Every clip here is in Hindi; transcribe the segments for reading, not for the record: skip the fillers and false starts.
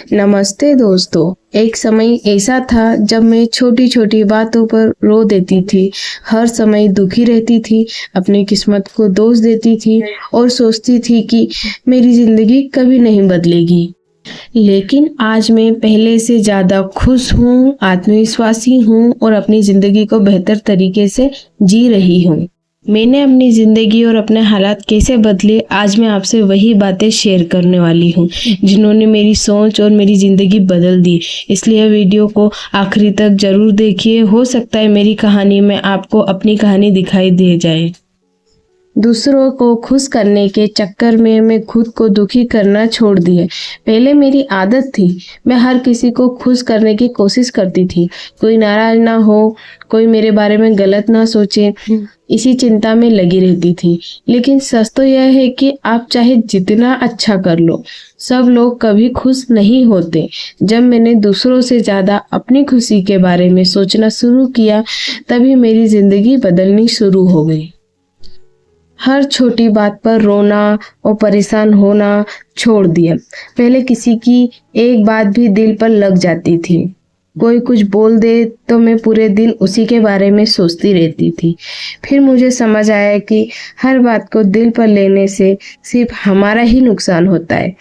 नमस्ते दोस्तों। एक समय ऐसा था जब मैं छोटी छोटी बातों पर रो देती थी, हर समय दुखी रहती थी, अपनी किस्मत को दोष देती थी और सोचती थी कि मेरी जिंदगी कभी नहीं बदलेगी। लेकिन आज मैं पहले से ज़्यादा खुश हूँ, आत्मविश्वासी हूँ और अपनी ज़िंदगी को बेहतर तरीके से जी रही हूँ। मैंने अपनी ज़िंदगी और अपने हालात कैसे बदले, आज मैं आपसे वही बातें शेयर करने वाली हूँ जिन्होंने मेरी सोच और मेरी ज़िंदगी बदल दी। इसलिए वीडियो को आखिरी तक ज़रूर देखिए, हो सकता है मेरी कहानी में आपको अपनी कहानी दिखाई दे जाए। दूसरों को खुश करने के चक्कर में मैं खुद को दुखी करना छोड़ दिया। पहले मेरी आदत थी, मैं हर किसी को खुश करने की कोशिश करती थी, कोई नाराज ना हो, कोई मेरे बारे में गलत ना सोचे, इसी चिंता में लगी रहती थी। लेकिन सच तो यह है कि आप चाहे जितना अच्छा कर लो, सब लोग कभी खुश नहीं होते। जब मैंने दूसरों से ज़्यादा अपनी खुशी के बारे में सोचना शुरू किया, तभी मेरी ज़िंदगी बदलनी शुरू हो गई। हर छोटी बात पर रोना और परेशान होना छोड़ दिया। पहले किसी की एक बात भी दिल पर लग जाती थी, कोई कुछ बोल दे तो मैं पूरे दिन उसी के बारे में सोचती रहती थी। फिर मुझे समझ आया कि हर बात को दिल पर लेने से सिर्फ हमारा ही नुकसान होता है।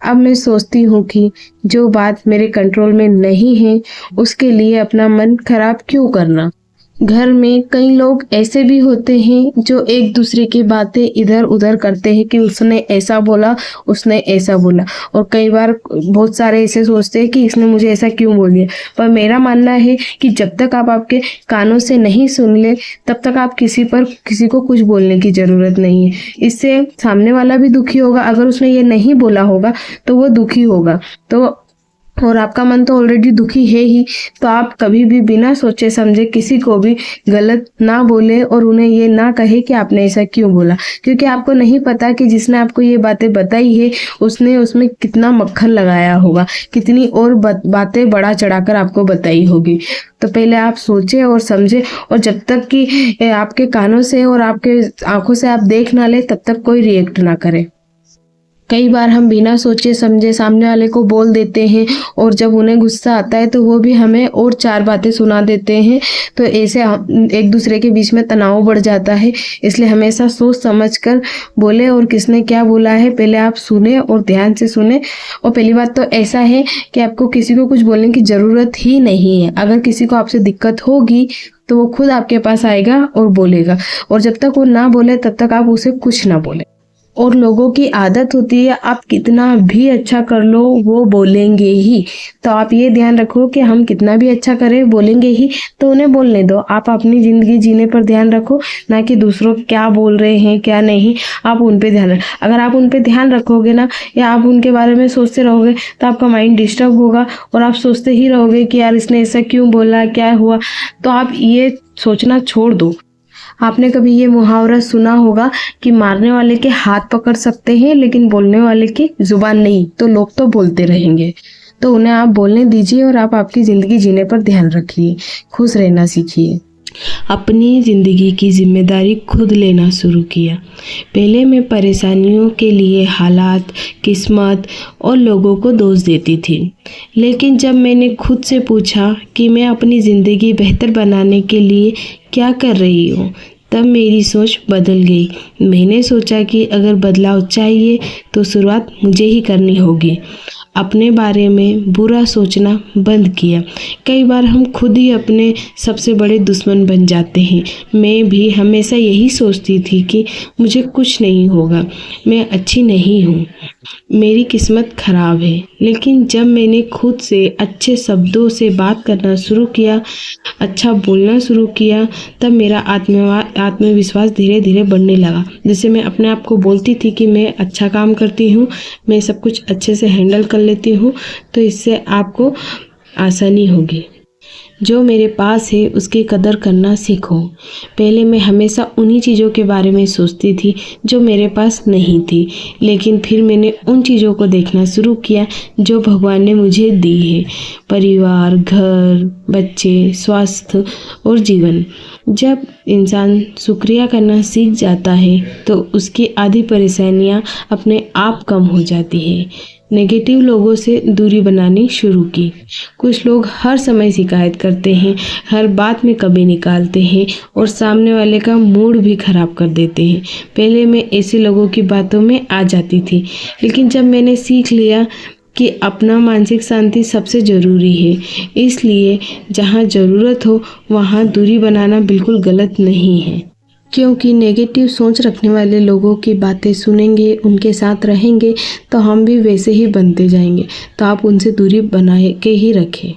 अब मैं सोचती हूँ कि जो बात मेरे कंट्रोल में नहीं है, उसके लिए अपना मन खराब क्यों करना। घर में कई लोग ऐसे भी होते हैं जो एक दूसरे की बातें इधर उधर करते हैं कि उसने ऐसा बोला, उसने ऐसा बोला, और कई बार बहुत सारे ऐसे सोचते हैं कि इसने मुझे ऐसा क्यों बोल दिया। पर मेरा मानना है कि जब तक आप आपके कानों से नहीं सुन ले, तब तक आप किसी को कुछ बोलने की ज़रूरत नहीं है। इससे सामने वाला भी दुखी होगा, अगर उसने ये नहीं बोला होगा तो वो दुखी होगा, और आपका मन तो ऑलरेडी दुखी है ही। तो आप कभी भी बिना सोचे समझे किसी को भी गलत ना बोले और उन्हें ये ना कहे कि आपने ऐसा क्यों बोला, क्योंकि आपको नहीं पता कि जिसने आपको ये बातें बताई है उसने उसमें कितना मक्खन लगाया होगा, कितनी और बातें बढ़ा चढ़ाकर आपको बताई होगी। तो पहले आप सोचें और समझें, और जब तक कि आपके कानों से और आपके आंखों से आप देख ना ले, तब तक कोई रिएक्ट ना करे। कई बार हम बिना सोचे समझे सामने वाले को बोल देते हैं, और जब उन्हें गुस्सा आता है तो वो भी हमें और 4 बातें सुना देते हैं। तो ऐसे एक दूसरे के बीच में तनाव बढ़ जाता है। इसलिए हमेशा सोच समझ कर बोले, और किसने क्या बोला है पहले आप सुने और ध्यान से सुने। और पहली बात तो ऐसा है कि आपको किसी को कुछ बोलने की ज़रूरत ही नहीं है। अगर किसी को आपसे दिक्कत होगी तो वो खुद आपके पास आएगा और बोलेगा, और जब तक वो ना बोले तब तक आप उसे कुछ ना बोले। और लोगों की आदत होती है, आप कितना भी अच्छा कर लो वो बोलेंगे ही। तो आप ये ध्यान रखो कि हम कितना भी अच्छा करें बोलेंगे ही, तो उन्हें बोलने दो। आप अपनी ज़िंदगी जीने पर ध्यान रखो, ना कि दूसरों क्या बोल रहे हैं क्या नहीं, आप उन पे ध्यान रखो। अगर आप उन पे ध्यान रखोगे ना, या आप उनके बारे में सोचते रहोगे, तो आपका माइंड डिस्टर्ब होगा और आप सोचते ही रहोगे कि यार इसने ऐसा क्यों बोला, क्या हुआ। तो आप ये सोचना छोड़ दो। आपने कभी ये मुहावरा सुना होगा कि मारने वाले के हाथ पकड़ सकते हैं लेकिन बोलने वाले की जुबान नहीं, तो लोग तो बोलते रहेंगे। तो उन्हें आप बोलने दीजिए और आप आपकी ज़िंदगी जीने पर ध्यान रखिए, खुश रहना सीखिए। अपनी ज़िंदगी की जिम्मेदारी खुद लेना शुरू किया। पहले मैं परेशानियों के लिए हालात, किस्मत और लोगों को दोष देती थी, लेकिन जब मैंने खुद से पूछा कि मैं अपनी ज़िंदगी बेहतर बनाने के लिए क्या कर रही हूँ, तब मेरी सोच बदल गई। मैंने सोचा कि अगर बदलाव चाहिए तो शुरुआत मुझे ही करनी होगी। अपने बारे में बुरा सोचना बंद किया। कई बार हम खुद ही अपने सबसे बड़े दुश्मन बन जाते हैं। मैं भी हमेशा यही सोचती थी कि मुझे कुछ नहीं होगा, मैं अच्छी नहीं हूँ, मेरी किस्मत खराब है। लेकिन जब मैंने खुद से अच्छे शब्दों से बात करना शुरू किया, अच्छा बोलना शुरू किया, तब मेरा आत्मविश्वास धीरे धीरे बढ़ने लगा। जैसे मैं अपने आप को बोलती थी कि मैं अच्छा काम करती हूँ, मैं सब कुछ अच्छे से हैंडल कर लेती हूँ, तो इससे आपको आसानी होगी। जो मेरे पास है उसकी कदर करना सीखो। पहले मैं हमेशा उन्हीं चीज़ों के बारे में सोचती थी जो मेरे पास नहीं थी, लेकिन फिर मैंने उन चीज़ों को देखना शुरू किया जो भगवान ने मुझे दी है। परिवार, घर, बच्चे, स्वास्थ्य और जीवन। जब इंसान शुक्रिया करना सीख जाता है तो उसकी आधी परेशानियां अपने आप कम हो जाती है। नेगेटिव लोगों से दूरी बनानी शुरू की। कुछ लोग हर समय शिकायत करते हैं, हर बात में कमी निकालते हैं और सामने वाले का मूड भी ख़राब कर देते हैं। पहले मैं ऐसे लोगों की बातों में आ जाती थी, लेकिन जब मैंने सीख लिया कि अपना मानसिक शांति सबसे ज़रूरी है, इसलिए जहाँ ज़रूरत हो वहाँ दूरी बनाना बिल्कुल गलत नहीं है। क्योंकि नेगेटिव सोच रखने वाले लोगों की बातें सुनेंगे, उनके साथ रहेंगे तो हम भी वैसे ही बनते जाएंगे। तो आप उनसे दूरी बनाए के ही रखें।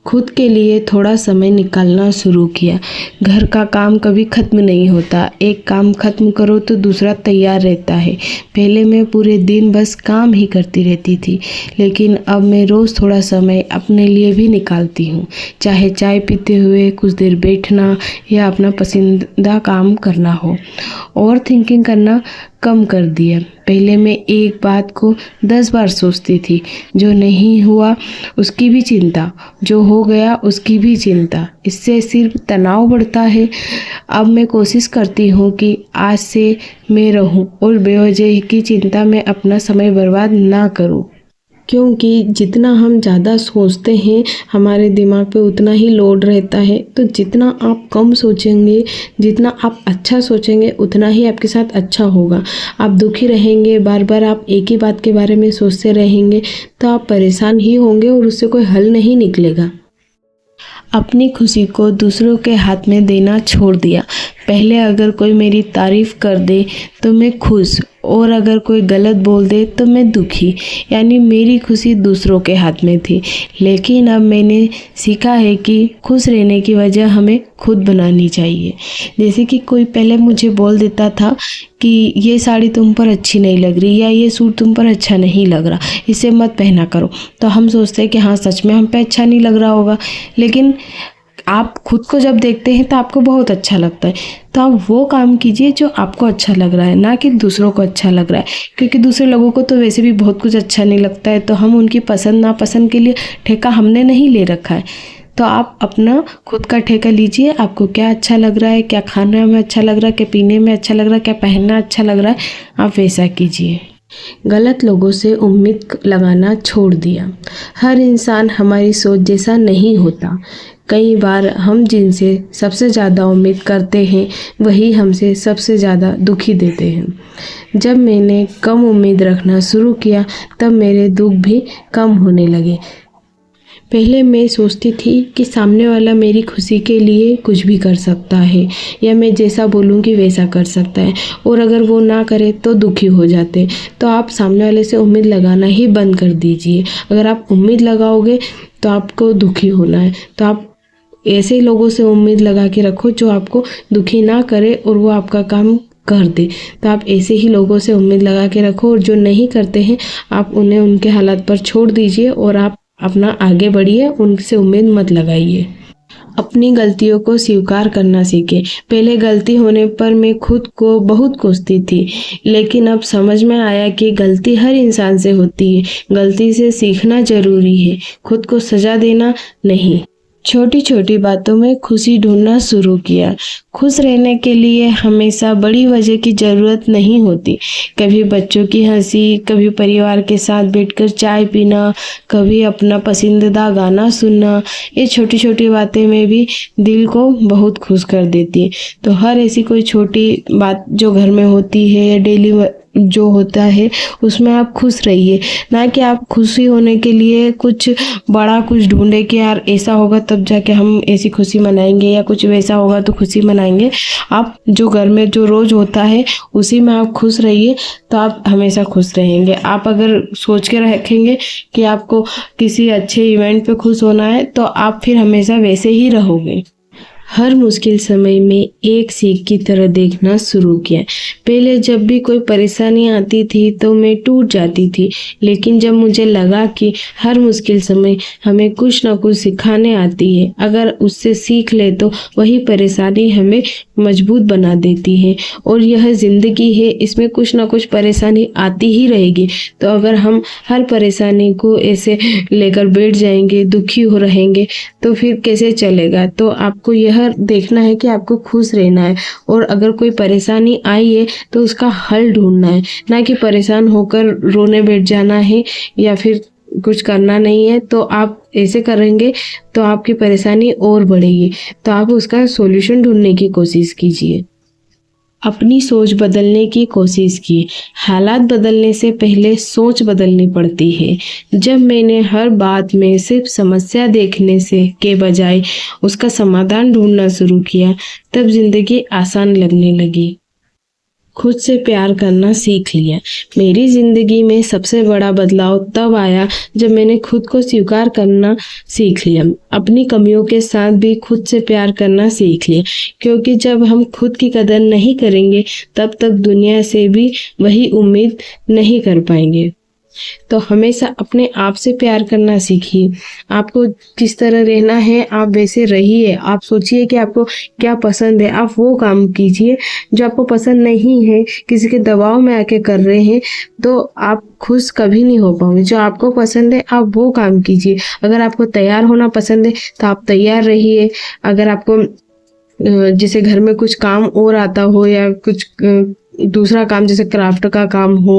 खुद के लिए थोड़ा समय निकालना शुरू किया। घर का काम कभी ख़त्म नहीं होता, एक काम ख़त्म करो तो दूसरा तैयार रहता है। पहले मैं पूरे दिन बस काम ही करती रहती थी, लेकिन अब मैं रोज़ थोड़ा समय अपने लिए भी निकालती हूँ। चाहे चाय पीते हुए कुछ देर बैठना या अपना पसंदीदा काम करना हो। ओवर थिंकिंग करना कम कर दिया। पहले मैं एक बात को 10 बार सोचती थी। जो नहीं हुआ उसकी भी चिंता, जो हो गया उसकी भी चिंता। इससे सिर्फ तनाव बढ़ता है। अब मैं कोशिश करती हूँ कि आज से मैं रहूँ और बेवजह की चिंता में अपना समय बर्बाद ना करूँ। क्योंकि जितना हम ज़्यादा सोचते हैं हमारे दिमाग पे उतना ही लोड रहता है। तो जितना आप कम सोचेंगे, जितना आप अच्छा सोचेंगे, उतना ही आपके साथ अच्छा होगा। आप दुखी रहेंगे, बार बार आप एक ही बात के बारे में सोचते रहेंगे तो आप परेशान ही होंगे और उससे कोई हल नहीं निकलेगा। अपनी खुशी को दूसरों के हाथ में देना छोड़ दिया। पहले अगर कोई मेरी तारीफ़ कर दे तो मैं खुश, और अगर कोई गलत बोल दे तो मैं दुखी। यानी मेरी खुशी दूसरों के हाथ में थी। लेकिन अब मैंने सीखा है कि खुश रहने की वजह हमें खुद बनानी चाहिए। जैसे कि कोई पहले मुझे बोल देता था कि ये साड़ी तुम पर अच्छी नहीं लग रही, या ये सूट तुम पर अच्छा नहीं लग रहा, इसे मत पहना करो। तो हम सोचते हैं कि हाँ सच में हम पे अच्छा नहीं लग रहा होगा, लेकिन आप खुद को जब देखते हैं तो आपको बहुत अच्छा लगता है। तो आप वो काम कीजिए जो आपको अच्छा लग रहा है, ना कि दूसरों को अच्छा लग रहा है। क्योंकि दूसरे लोगों को तो वैसे भी बहुत कुछ अच्छा नहीं लगता है, तो हम उनकी पसंद नापसंद के लिए ठेका हमने नहीं ले रखा है। तो आप अपना खुद का ठेका लीजिए। आपको क्या अच्छा लग रहा है, क्या खाने में अच्छा लग रहा है, क्या पीने में अच्छा लग रहा है, क्या पहनना अच्छा लग रहा है, आप वैसा कीजिए। गलत लोगों से उम्मीद लगाना छोड़ दिया। हर इंसान हमारी सोच जैसा नहीं होता। कई बार हम जिनसे सबसे ज़्यादा उम्मीद करते हैं वही हमसे सबसे ज़्यादा दुखी देते हैं। जब मैंने कम उम्मीद रखना शुरू किया तब मेरे दुख भी कम होने लगे। पहले मैं सोचती थी कि सामने वाला मेरी खुशी के लिए कुछ भी कर सकता है, या मैं जैसा बोलूँगी वैसा कर सकता है, और अगर वो ना करे तो दुखी हो जाते। तो आप सामने वाले से उम्मीद लगाना ही बंद कर दीजिए। अगर आप उम्मीद लगाओगे तो आपको दुखी होना है। तो आप ऐसे लोगों से उम्मीद लगा के रखो जो आपको दुखी ना करे और वो आपका काम कर दे। तो आप ऐसे ही लोगों से उम्मीद लगा के रखो, और जो नहीं करते हैं आप उन्हें उनके हालात पर छोड़ दीजिए और आप अपना आगे बढ़िए, उनसे उम्मीद मत लगाइए। अपनी गलतियों को स्वीकार करना सीखें। पहले गलती होने पर मैं खुद को बहुत कोसती थी, लेकिन अब समझ में आया कि गलती हर इंसान से होती है। गलती से सीखना जरूरी है, खुद को सजा देना नहीं। छोटी छोटी बातों में खुशी ढूंढना शुरू किया। खुश रहने के लिए हमेशा बड़ी वजह की ज़रूरत नहीं होती। कभी बच्चों की हंसी, कभी परिवार के साथ बैठकर चाय पीना, कभी अपना पसंदीदा गाना सुनना, ये छोटी छोटी बातें में भी दिल को बहुत खुश कर देती है। तो हर ऐसी कोई छोटी बात जो घर में होती है या डेली जो होता है उसमें आप खुश रहिए, ना कि आप खुशी होने के लिए कुछ बड़ा कुछ ढूंढे कि यार ऐसा होगा तब जाके हम ऐसी खुशी मनाएंगे, या कुछ वैसा होगा तो खुशी मनाएंगे। आप जो घर में जो रोज़ होता है उसी में आप खुश रहिए, तो आप हमेशा खुश रहेंगे। आप अगर सोच के रखेंगे कि आपको किसी अच्छे इवेंट पे खुश होना है तो आप फिर हमेशा वैसे ही रहोगे। हर मुश्किल समय में एक सीख की तरह देखना शुरू किया। पहले जब भी कोई परेशानी आती थी तो मैं टूट जाती थी, लेकिन जब मुझे लगा कि हर मुश्किल समय हमें कुछ ना कुछ सिखाने आती है, अगर उससे सीख ले तो वही परेशानी हमें मजबूत बना देती है। और यह ज़िंदगी है, इसमें कुछ ना कुछ परेशानी आती ही रहेगी। तो अगर हम हर परेशानी को ऐसे लेकर बैठ जाएंगे, दुखी हो रहेंगे, तो फिर कैसे चलेगा। तो आपको यह यह देखना है कि आपको खुश रहना है, और अगर कोई परेशानी आई है तो उसका हल ढूंढना है, ना कि परेशान होकर रोने बैठ जाना है या फिर कुछ करना नहीं है। तो आप ऐसे करेंगे तो आपकी परेशानी और बढ़ेगी। तो आप उसका सॉल्यूशन ढूंढने की कोशिश कीजिए। अपनी सोच बदलने की कोशिश की। हालात बदलने से पहले सोच बदलनी पड़ती है। जब मैंने हर बात में सिर्फ समस्या देखने से के बजाय उसका समाधान ढूंढना शुरू किया, तब जिंदगी आसान लगने लगी। खुद से प्यार करना सीख लिया। मेरी ज़िंदगी में सबसे बड़ा बदलाव तब आया जब मैंने खुद को स्वीकार करना सीख लिया। अपनी कमियों के साथ भी खुद से प्यार करना सीख लिया, क्योंकि जब हम खुद की कदर नहीं करेंगे तब तक दुनिया से भी वही उम्मीद नहीं कर पाएंगे। तो हमेशा अपने आप से प्यार करना सीखिए। आपको किस तरह रहना है आप वैसे रहिए। आप सोचिए कि आपको क्या पसंद है, आप वो काम कीजिए। जो आपको पसंद नहीं है, किसी के दबाव में आके कर रहे हैं, तो आप खुश कभी नहीं हो पाओगे। जो आपको पसंद है आप वो काम कीजिए। अगर आपको तैयार होना पसंद है तो आप तैयार रहिए। अगर आपको जैसे घर में कुछ काम और आता हो या कुछ दूसरा काम जैसे क्राफ्ट का काम हो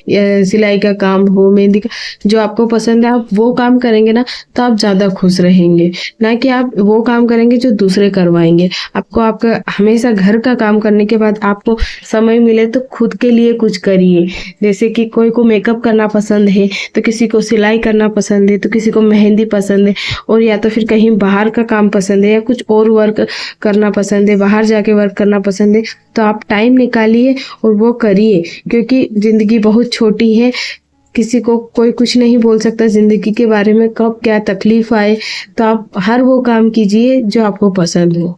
या सिलाई का काम हो, मेहंदी का, जो आपको पसंद है आप वो काम करेंगे ना तो आप ज़्यादा खुश रहेंगे, ना कि आप वो काम करेंगे जो दूसरे करवाएंगे। आपको आपका हमेशा घर का काम करने के बाद आपको समय मिले तो खुद के लिए कुछ करिए। जैसे कि कोई को मेकअप करना पसंद है तो किसी को सिलाई करना पसंद है तो किसी को मेहंदी पसंद है, और या तो फिर कहीं बाहर का काम पसंद है या कुछ और वर्क करना पसंद है, बाहर जाके वर्क करना पसंद है, तो आप टाइम निकालिए और वो करिए। क्योंकि ज़िंदगी बहुत छोटी है, किसी को कोई कुछ नहीं बोल सकता ज़िंदगी के बारे में, कब क्या तकलीफ आए। तो आप हर वो काम कीजिए जो आपको पसंद हो।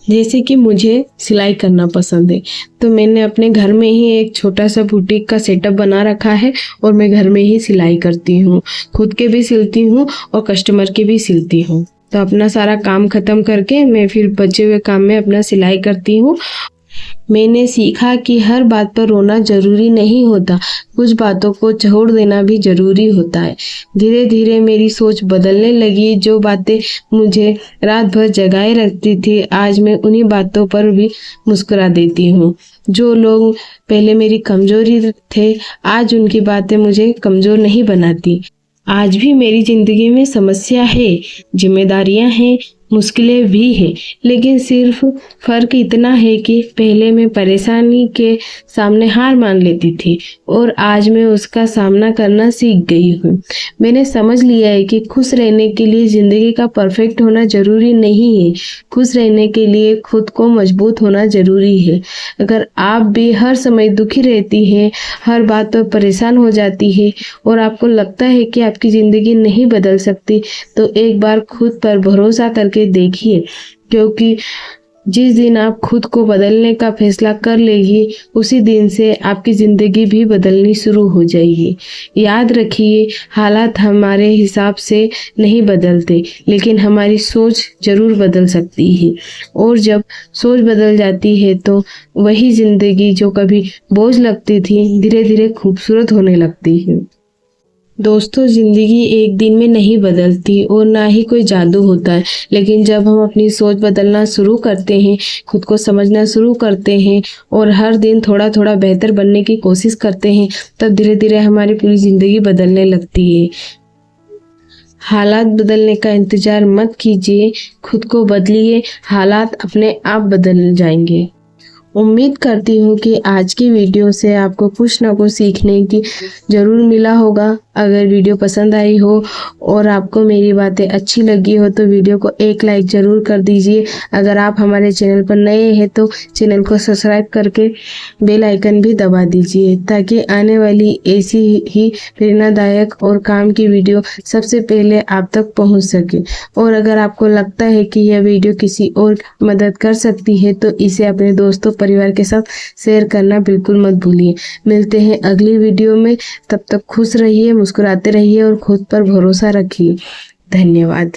जैसे कि मुझे सिलाई करना पसंद है तो मैंने अपने घर में ही एक छोटा सा बुटीक का सेटअप बना रखा है, और मैं घर में ही सिलाई करती हूँ। खुद के भी सिलती हूँ और कस्टमर के भी सिलती हूँ। तो अपना सारा काम ख़त्म करके मैं फिर बचे हुए काम में अपना सिलाई करती हूँ। मैंने सीखा कि हर बात पर रोना जरूरी नहीं होता, कुछ बातों को छोड़ देना भी जरूरी होता है। धीरे धीरे मेरी सोच बदलने लगी। जो बातें मुझे रात भर जगाए रखती थी, आज मैं उन्हीं बातों पर भी मुस्कुरा देती हूँ। जो लोग पहले मेरी कमजोरी थे, आज उनकी बातें मुझे कमजोर नहीं बनाती। आज भी मेरी जिंदगी में समस्या है, जिम्मेदारियां हैं, मुश्किलें भी हैं, लेकिन सिर्फ फ़र्क इतना है कि पहले मैं परेशानी के सामने हार मान लेती थी और आज मैं उसका सामना करना सीख गई हूँ। मैंने समझ लिया है कि खुश रहने के लिए ज़िंदगी का परफेक्ट होना ज़रूरी नहीं है, खुश रहने के लिए खुद को मजबूत होना ज़रूरी है। अगर आप भी हर समय दुखी रहती हैं, हर बात पर परेशान हो जाती है और आपको लगता है कि आपकी ज़िंदगी नहीं बदल सकती, तो एक बार खुद पर भरोसा करके देखिए, क्योंकि जिस दिन आप खुद को बदलने का फैसला कर लेगी, उसी दिन से आपकी ज़िंदगी भी बदलनी शुरू हो जाएगी। याद रखिए, हालात हमारे हिसाब से नहीं बदलते, लेकिन हमारी सोच ज़रूर बदल सकती है। और जब सोच बदल जाती है तो वही ज़िंदगी जो कभी बोझ लगती थी, धीरे धीरे खूबसूरत होने लगती है। दोस्तों, ज़िंदगी एक दिन में नहीं बदलती और ना ही कोई जादू होता है, लेकिन जब हम अपनी सोच बदलना शुरू करते हैं, खुद को समझना शुरू करते हैं और हर दिन थोड़ा थोड़ा बेहतर बनने की कोशिश करते हैं, तब धीरे धीरे हमारी पूरी ज़िंदगी बदलने लगती है। हालात बदलने का इंतज़ार मत कीजिए, खुद को बदलिए, हालात अपने आप बदल जाएंगे। उम्मीद करती हूँ कि आज की वीडियो से आपको कुछ ना कुछ सीखने की ज़रूर मिला होगा। अगर वीडियो पसंद आई हो और आपको मेरी बातें अच्छी लगी हो तो वीडियो को एक लाइक ज़रूर कर दीजिए। अगर आप हमारे चैनल पर नए हैं तो चैनल को सब्सक्राइब करके बेल आइकन भी दबा दीजिए, ताकि आने वाली ऐसी ही प्रेरणादायक और काम की वीडियो सबसे पहले आप तक पहुंच सके। और अगर आपको लगता है कि यह वीडियो किसी और मदद कर सकती है तो इसे अपने दोस्तों परिवार के साथ शेयर करना बिल्कुल मत भूलिए। मिलते हैं अगली वीडियो में, तब तक खुश रहिए, मुस्कुराते रहिए और खुद पर भरोसा रखिए। धन्यवाद।